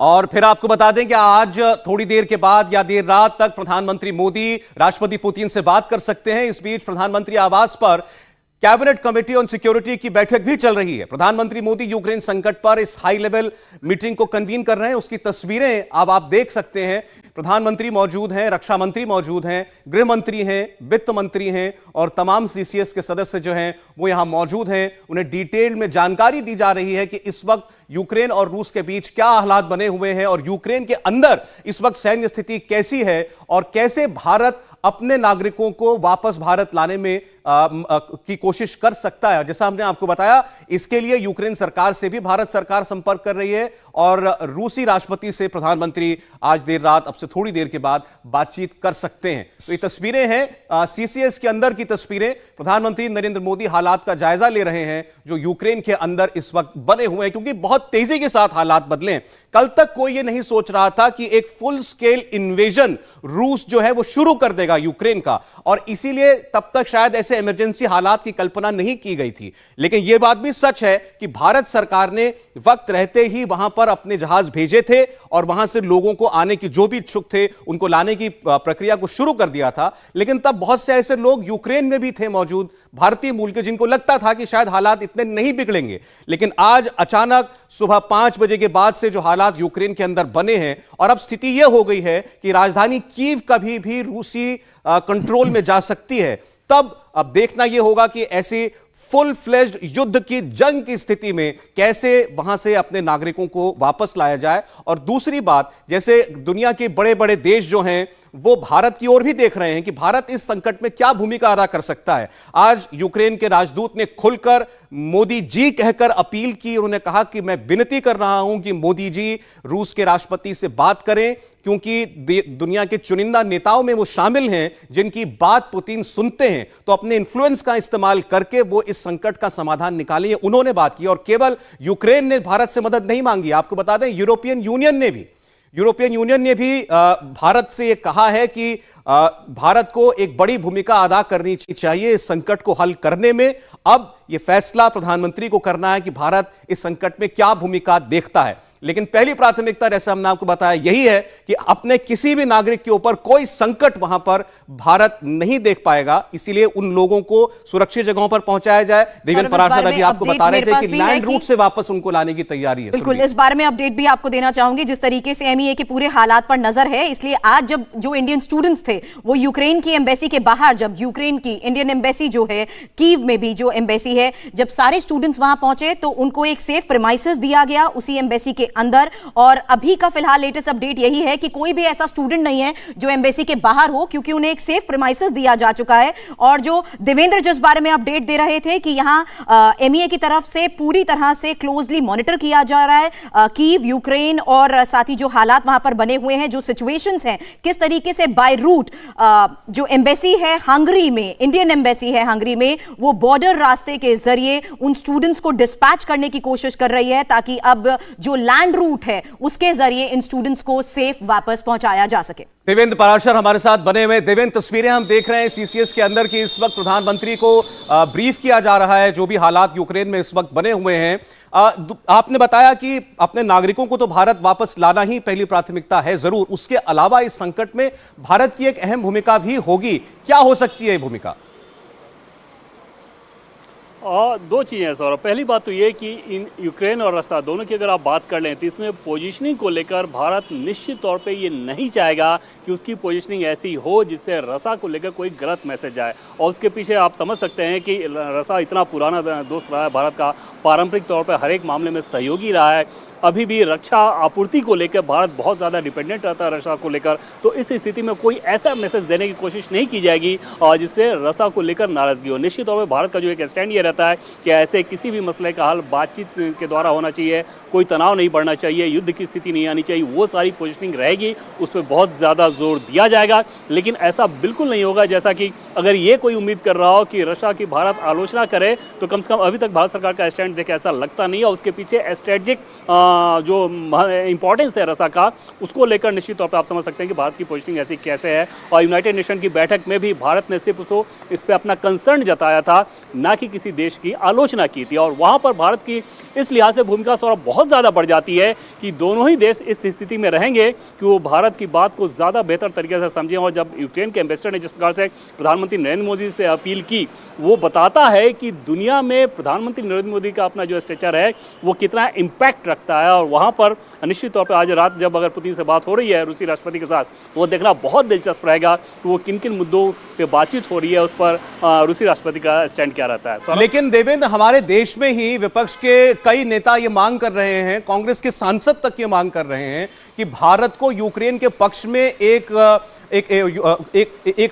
और फिर आपको बता दें कि आज थोड़ी देर के बाद या देर रात तक प्रधानमंत्री मोदी राष्ट्रपति पुतिन से बात कर सकते हैं। इस बीच प्रधानमंत्री आवास पर कैबिनेट कमेटी ऑन सिक्योरिटी की बैठक भी चल रही है। प्रधानमंत्री मोदी यूक्रेन संकट पर इस हाई लेवल मीटिंग को कन्वीन कर रहे हैं। उसकी तस्वीरें अब आप देख सकते हैं। प्रधानमंत्री मौजूद हैं, रक्षा मंत्री मौजूद हैं, गृह मंत्री हैं, वित्त मंत्री हैं और तमाम सीसीएस के सदस्य जो हैं वो यहां मौजूद हैं। उन्हें डिटेल में जानकारी दी जा रही है कि इस वक्त यूक्रेन और रूस के बीच क्या हालात बने हुए हैं और यूक्रेन के अंदर इस वक्त सैन्य स्थिति कैसी है और कैसे भारत अपने नागरिकों को वापस भारत लाने में की कोशिश कर सकता है। जैसा हमने आपको बताया, इसके लिए यूक्रेन सरकार से भी भारत सरकार संपर्क कर रही है और रूसी राष्ट्रपति से प्रधानमंत्री आज देर रात, अब से थोड़ी देर के बाद बातचीत कर सकते हैं। तो ये तस्वीरें हैं सीसीएस के अंदर की तस्वीरें। प्रधानमंत्री नरेंद्र मोदी हालात का जायजा ले रहे हैं जो यूक्रेन के अंदर इस वक्त बने हुए हैं, क्योंकि बहुत तेजी के साथ हालात बदले हैं। कल तक कोई यह नहीं सोच रहा था कि एक फुल स्केल इन्वेजन रूस जो है वो शुरू कर देगा यूक्रेन का, और इसीलिए तब तक शायद ऐसे इमरजेंसी हालात की कल्पना नहीं की गई थी। लेकिन यह बात भी सच है कि भारत सरकार ने वक्त रहते ही वहां पर अपने जहाज भेजे थे और वहां से लोगों को आने की, जो भी इच्छुक थे उनको लाने की प्रक्रिया को शुरू कर दिया था। लेकिन तब बहुत से ऐसे लोग यूक्रेन में भी थे मौजूद, भारतीय मूल के, जिनको लगता था कि शायद हालात इतने नहीं बिगड़ेंगे। लेकिन आज अचानक सुबह 5 बजे के बाद से जो हालात यूक्रेन के अंदर बने हैं, और अब स्थिति यह हो गई है कि राजधानी कीव कभी भी रूसी कंट्रोल में जा सकती है। तब अब देखना यह होगा कि ऐसी फुल फ्लेज्ड युद्ध की जंग की स्थिति में कैसे वहां से अपने नागरिकों को वापस लाया जाए। और दूसरी बात, जैसे दुनिया के बड़े बड़े देश जो हैं वो भारत की ओर भी देख रहे हैं कि भारत इस संकट में क्या भूमिका अदा कर सकता है। आज यूक्रेन के राजदूत ने खुलकर मोदी जी कहकर अपील की। उन्होंने कहा कि मैं विनती कर रहा हूं कि मोदी जी रूस के राष्ट्रपति से बात करें, क्योंकि दुनिया के चुनिंदा नेताओं में वो शामिल हैं जिनकी बात पुतिन सुनते हैं, तो अपने इन्फ्लुएंस का इस्तेमाल करके वो इस संकट का समाधान निकालें। उन्होंने बात की। और केवल यूक्रेन ने भारत से मदद नहीं मांगी, आपको बता दें यूरोपियन यूनियन ने भी भारत से ये कहा है कि भारत को एक बड़ी भूमिका अदा करनी चाहिए इस संकट को हल करने में। अब यह फैसला प्रधानमंत्री को करना है कि भारत इस संकट में क्या भूमिका देखता है। लेकिन पहली प्राथमिकता, जैसे हमने आपको बताया, यही है कि अपने किसी भी नागरिक के ऊपर कोई संकट वहां पर भारत नहीं देख पाएगा। इसीलिए उन लोगों को सुरक्षित जगहों पर पहुंचाया जाए। देवेंद्र पाराशर अभी आपको बता रहे थे कि लैंड रूट से वापस उनको लाने की तैयारी है। बिल्कुल, इस बारे में अपडेट भी आपको देना चाहूंगी। जिस तरीके से एमईए के पूरे हालात पर नजर है, इसलिए आज जब जो इंडियन स्टूडेंट्स थे वो यूक्रेन की एम्बेसी के बाहर, जब यूक्रेन की इंडियन एम्बेसी जो है कीव में भी जो एम्बेसी है, जब सारे स्टूडेंट्स वहां पहुंचे तो उनको एक सेफ प्रेमाइसेस दिया गया उसी एम्बेसी के अंदर। और अभी का फिलहाल लेटेस्ट अपडेट यही है कि कोई भी ऐसा स्टूडेंट नहीं है जो एम्बेसी के बाहर हो, क्योंकि उन्हें एक सेफ प्रेमाइसेस दिया जा चुका है। और जो देवेंद्र जिस बारे में अपडेट दे रहे थे कि यहां एमईए की तरफ से पूरी तरह से क्लोजली मॉनिटर किया जा रहा है कीव, यूक्रेन, और साथ ही जो हालात वहां पर बने हुए हैं, जो सिचुएशंस हैं, किस तरीके से बाय रूट जो एम्बेसी है हंगरी में, इंडियन एम्बेसी है हंगरी में, वो बॉर्डर रास्ते के जरिए उन स्टूडेंट्स को डिस्पैच करने की कोशिश कर रही है, ताकि अब जो लैंड रूट है उसके जरिए इन स्टूडेंट्स को सेफ वापस पहुंचाया जा सके। देवेंद्र पाराशर हमारे साथ बने हुए। देवेंद्र, तस्वीरें हम देख रहे हैं सीसीएस के अंदर की। इस वक्त प्रधानमंत्री को ब्रीफ किया जा रहा है जो भी हालात यूक्रेन में इस वक्त बने हुए हैं। आपने बताया कि अपने नागरिकों को तो भारत वापस लाना ही पहली प्राथमिकता है जरूर, उसके अलावा इस संकट में भारत की एक अहम भूमिका भी होगी। क्या हो सकती है ये भूमिका? दो चीज़ें हैं सौरभ। पहली बात तो ये कि इन यूक्रेन और रसिया दोनों की अगर आप बात कर लें तो इसमें पोजीशनिंग को लेकर भारत निश्चित तौर पे ये नहीं चाहेगा कि उसकी पोजीशनिंग ऐसी हो जिससे रसिया को लेकर कोई गलत मैसेज जाए। और उसके पीछे आप समझ सकते हैं कि रसिया इतना पुराना दोस्त रहा है भारत का, पारंपरिक तौर पर हर एक मामले में सहयोगी रहा है। अभी भी रक्षा आपूर्ति को लेकर भारत बहुत ज़्यादा डिपेंडेंट रहता है रशिया को लेकर। तो इस स्थिति में कोई ऐसा मैसेज देने की कोशिश नहीं की जाएगी जिससे रशिया को लेकर नाराज़गी हो। निश्चित तौर पर भारत का जो एक स्टैंड ये रहता है कि ऐसे किसी भी मसले का हल बातचीत के द्वारा होना चाहिए, कोई तनाव नहीं बढ़ना चाहिए, युद्ध की स्थिति नहीं आनी चाहिए, वो सारी पोजिशनिंग रहेगी, उस पर बहुत ज़्यादा जोर दिया जाएगा। लेकिन ऐसा बिल्कुल नहीं होगा जैसा कि अगर ये कोई उम्मीद कर रहा हो कि रशिया की भारत आलोचना करे, तो कम से कम अभी तक भारत सरकार का स्टैंड देखे ऐसा लगता नहीं है। उसके पीछे स्ट्रेटेजिक जो इंपॉर्टेंस है रसिया का, उसको लेकर निश्चित तौर पर आप समझ सकते हैं कि भारत की पोजीशनिंग ऐसी कैसे है। और यूनाइटेड नेशन की बैठक में भी भारत ने सिर्फ उसको इस पर अपना कंसर्न जताया था, ना कि किसी देश की आलोचना की थी। और वहाँ पर भारत की इस लिहाज से भूमिका सौरभ बहुत ज़्यादा बढ़ जाती है कि दोनों ही देश इस स्थिति में रहेंगे कि वो भारत की बात को ज़्यादा बेहतर तरीके से समझें। और जब यूक्रेन के एम्बेसडर ने जिस प्रकार से प्रधानमंत्री नरेंद्र मोदी से अपील की, वो बताता है कि दुनिया में प्रधानमंत्री नरेंद्र मोदी का अपना जो स्टेचर है वो कितना इम्पैक्ट रखता है। और वहाँ पर निश्चित तौर पर आज रात जब अगर पुतिन से बात हो रही है रूसी राष्ट्रपति के साथ, वो देखना बहुत दिलचस्प रहेगा कि वो किन किन मुद्दों पे बातचीत हो रही है, उस पर रूसी राष्ट्रपति का स्टैंड क्या रहता है। लेकिन देवेंद्र, हमारे देश में ही विपक्ष के कई नेता ये मांग कर रहे हैं, कांग्रेस के सांसद तक ये मांग कर रहे हैं कि भारत को यूक्रेन के पक्ष में एक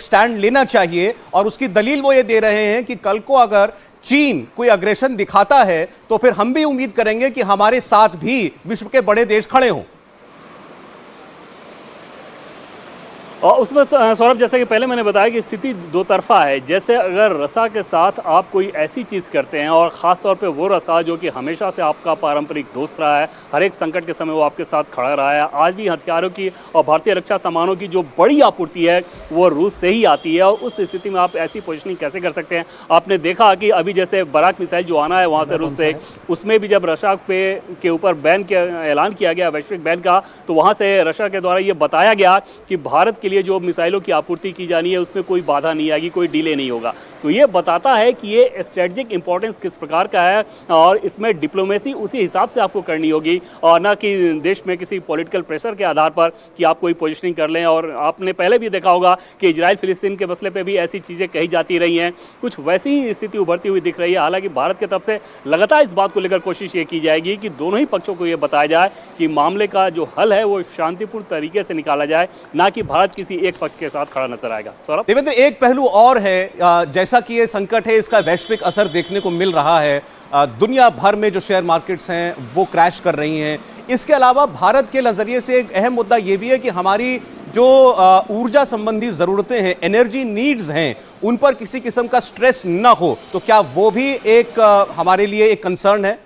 स्टैंड लेना चाहिए। और उसकी दलील वो ये दे रहे हैं कि कल को अगर चीन कोई अग्रेशन दिखाता है तो फिर हम भी उम्मीद करेंगे कि हमारे साथ भी विश्व के बड़े देश खड़े हों। और उसमें सौरभ, जैसे कि पहले मैंने बताया कि स्थिति दो तरफा है। जैसे अगर रसा के साथ आप कोई ऐसी चीज़ करते हैं, और ख़ास तौर पे वो रसा जो कि हमेशा से आपका पारंपरिक दोस्त रहा है, हर एक संकट के समय वो आपके साथ खड़ा रहा है, आज भी हथियारों की और भारतीय रक्षा सामानों की जो बड़ी आपूर्ति है वो रूस से ही आती है। और उस स्थिति में आप ऐसी पोजिशनिंग कैसे कर सकते हैं? आपने देखा कि अभी जैसे बराक मिसाइल जो आना है वहाँ से रूस से, उसमें भी जब रशिया के ऊपर बैन के ऐलान किया गया, वैश्विक बैन का, तो वहाँ से रशिया के द्वारा ये बताया गया कि भारत के लिए जो मिसाइलों की आपूर्ति की जानी है उसमें कोई बाधा नहीं आएगी, कोई डिले नहीं होगा। तो ये बताता है कि ये स्ट्रेटजिक इंपॉर्टेंस किस प्रकार का है, और इसमें डिप्लोमेसी उसी हिसाब से आपको करनी होगी, और ना कि देश में किसी पॉलिटिकल प्रेशर के आधार पर कि आप कोई पोजीशनिंग कर लें। और आपने पहले भी देखा होगा कि इजराइल फिलिस्तीन के मसले पे भी ऐसी चीज़ें कही जाती रही हैं, कुछ वैसी ही स्थिति उभरती हुई दिख रही है। हालांकि भारत की तरफ से लगातार इस बात को लेकर कोशिश ये की जाएगी कि दोनों ही पक्षों को ये बताया जाए कि मामले का जो हल है वो शांतिपूर्ण तरीके से निकाला जाए, ना कि भारत किसी एक पक्ष के साथ खड़ा नजर आएगा। सौरभ, देवेंद्र, एक पहलू और है, जैसा कि ये संकट है इसका वैश्विक असर देखने को मिल रहा है। दुनिया भर में जो शेयर मार्केट्स हैं वो क्रैश कर रही हैं। इसके अलावा भारत के नजरिए से एक अहम मुद्दा ये भी है कि हमारी जो ऊर्जा संबंधी जरूरतें हैं, एनर्जी नीड्स हैं, उन पर किसी किस्म का स्ट्रेस ना हो। तो क्या वो भी एक हमारे लिए एक कंसर्न है?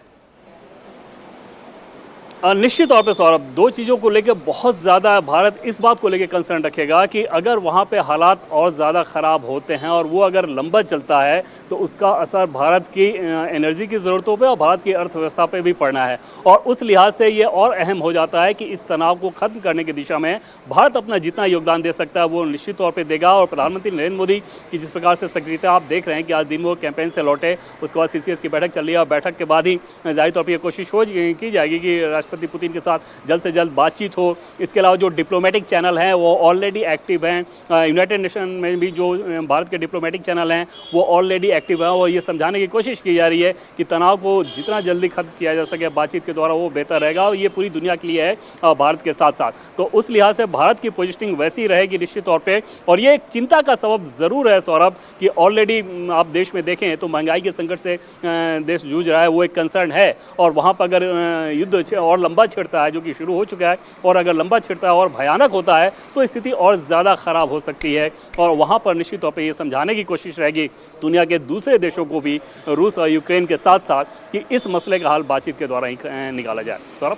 निश्चित तौर पे सौरभ, दो चीज़ों को लेकर बहुत ज़्यादा भारत इस बात को लेकर कंसर्न रखेगा कि अगर वहाँ पे हालात और ज़्यादा ख़राब होते हैं और वो अगर लंबा चलता है तो उसका असर भारत की एनर्जी की ज़रूरतों पे और भारत की अर्थव्यवस्था पे भी पड़ना है। और उस लिहाज से ये और अहम हो जाता है कि इस तनाव को ख़त्म करने की दिशा में भारत अपना जितना योगदान दे सकता है वो निश्चित तौर पर देगा। और प्रधानमंत्री नरेंद्र मोदी की जिस प्रकार से सक्रियता आप देख रहे हैं कि आज दिन वो कैंपेन से लौटे, उसके बाद CCS की बैठक चल रही है, और बैठक के बाद ही जाहिर तौर पर यह कोशिश की जाएगी कि राष्ट्रपति पुतिन के साथ जल्द से जल्द बातचीत हो। इसके अलावा जो डिप्लोमेटिक चैनल हैं वो ऑलरेडी एक्टिव हैं, यूनाइटेड नेशन में भी जो भारत के डिप्लोमेटिक चैनल हैं वो ऑलरेडी एक्टिव हैं, और ये समझाने की कोशिश की जा रही है कि तनाव को जितना जल्दी खत्म किया जा सके बातचीत के द्वारा वो बेहतर रहेगा। और ये पूरी दुनिया के लिए है, भारत के साथ साथ। तो उस लिहाज से भारत की पोजिशनिंग वैसी रहेगी निश्चित तौर पर। और ये एक चिंता का सबब ज़रूर है सौरभ कि ऑलरेडी आप देश में देखें तो महंगाई के संकट से देश जूझ रहा है, वो एक कंसर्न है। और वहाँ पर अगर युद्ध और लंबा छिड़ता है, जो कि शुरू हो चुका है, और अगर लंबा छिड़ता है और भयानक होता है तो स्थिति और ज़्यादा ख़राब हो सकती है। और वहाँ पर निश्चित तौर पे ये समझाने की कोशिश रहेगी दुनिया के दूसरे देशों को भी, रूस और यूक्रेन के साथ साथ, कि इस मसले का हल बातचीत के द्वारा ही निकाला जाए। सौरभ,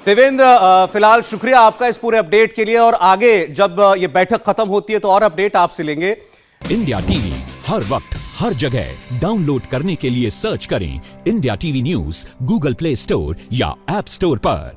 देवेंद्र, फिलहाल शुक्रिया आपका इस पूरे अपडेट के लिए, और आगे जब ये बैठक खत्म होती है तो और अपडेट आपसे लेंगे। इंडिया टीवी हर वक्त हर जगह डाउनलोड करने के लिए सर्च करें India TV news Google play store या ऐप स्टोर पर।